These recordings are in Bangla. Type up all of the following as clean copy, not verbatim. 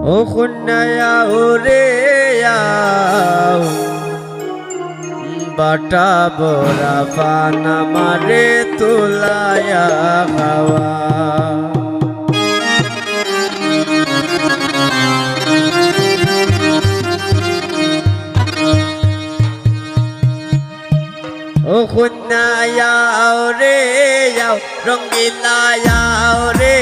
ও খুন্নায়া ওরে আও বাটা বড়া পানা মারে তুলায়া খাওয়া ও খুন্নায়া ওরে আও রঙ্গিলায়া ওরে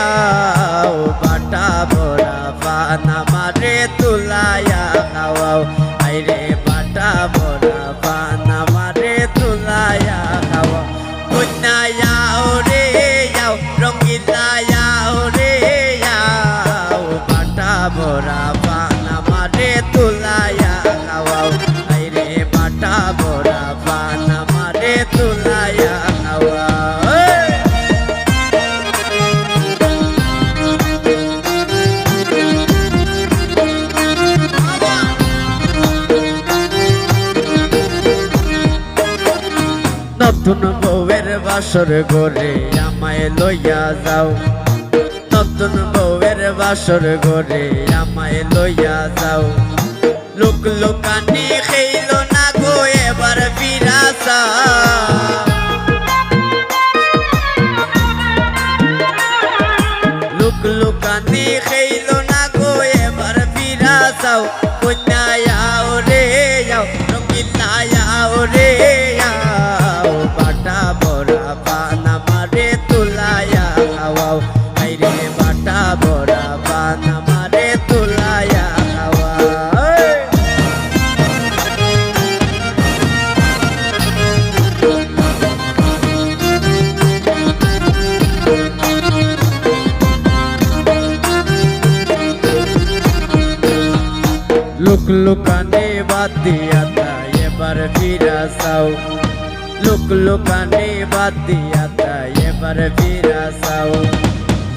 আও বাটা বড়া পানা মারে তুলায়া খাওয়াও আইরে বাটা বড়া পানা মারে তুলায়া খাওয়া খুন্নায়া ওরে আও রঙ্গিলায়া ওরে আও বাটা বড়া পানা মারে তুলায়া খাওয়াও আইরে বাটা বড়া পানা মারে তুলায়া খাওয়া নতুন বউয়ের বাসর ঘরে আমায় লইয়া যাও নতুন বউয়ের বাসর ঘরে আমায় লইয়া যাও লোক লোকানি খেইল না গো এবার ফিরাসা লোক লোকানি খেইল না গো এবার ফিরাসাও কন্যায়া ওরে যাও রঙিলায়া ওরে যাও বাটা বড়া পানা মারে তুলায়া খাওয়াও আইরে বাটা বড়া পানা মারে তুলায়া খাওয়া লুক লুকানে বাদ দিয়া তাই এবার ফিরাসাও লুক লুকানে বাদ দিয়া তাই এবার ফিরাসাও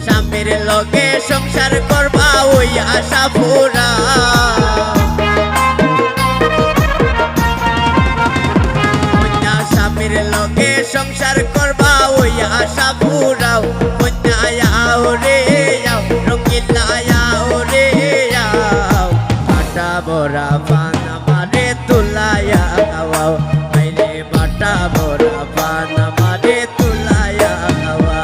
স্বামীর লগে সংসার করবা ওই আশা পুরা স্বামীর লগে সংসার করবা ওই আশা পুরাও কন্যায়া ওরে যাও রঙিলায়া ওরে যাও বাটা বড়া পানা মারে তুলায়া খাওয়াও আইরে বাটা বড়া পানা মারে তুলায়া খাওয়া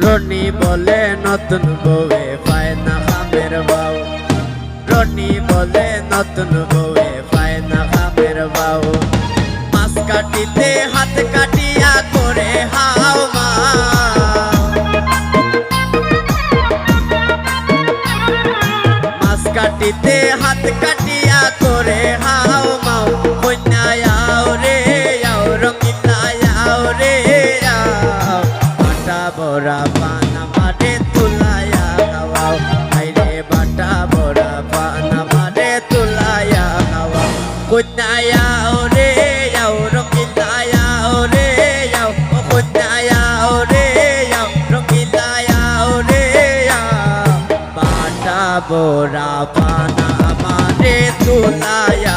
রনি বলে নতুন বউয়ে পায় না খামের বাউ রনি বলে নতুন বউয়ে পায় না খামের বাউ মাছ কাটিতে হাত কাটিয়া করে হাও মা মাছ কাটিতে হাত কাটিয়া করে হাও মাও কন্যায়া ওরে যাও রঙিলায়া ওরে যাও বাটা বড়া পানা মারে তুলায়া খাওয়াও আইরে বাটা বড়া পানা মারে তুলায়া খাওয়াও কন্যায়া ওরে যাও রঙিলায়া ওরে যাও কন্যায়া ওরে যাও রঙিলায়া ওরে যাও বাটা বড়া পানা মারে তুলায়া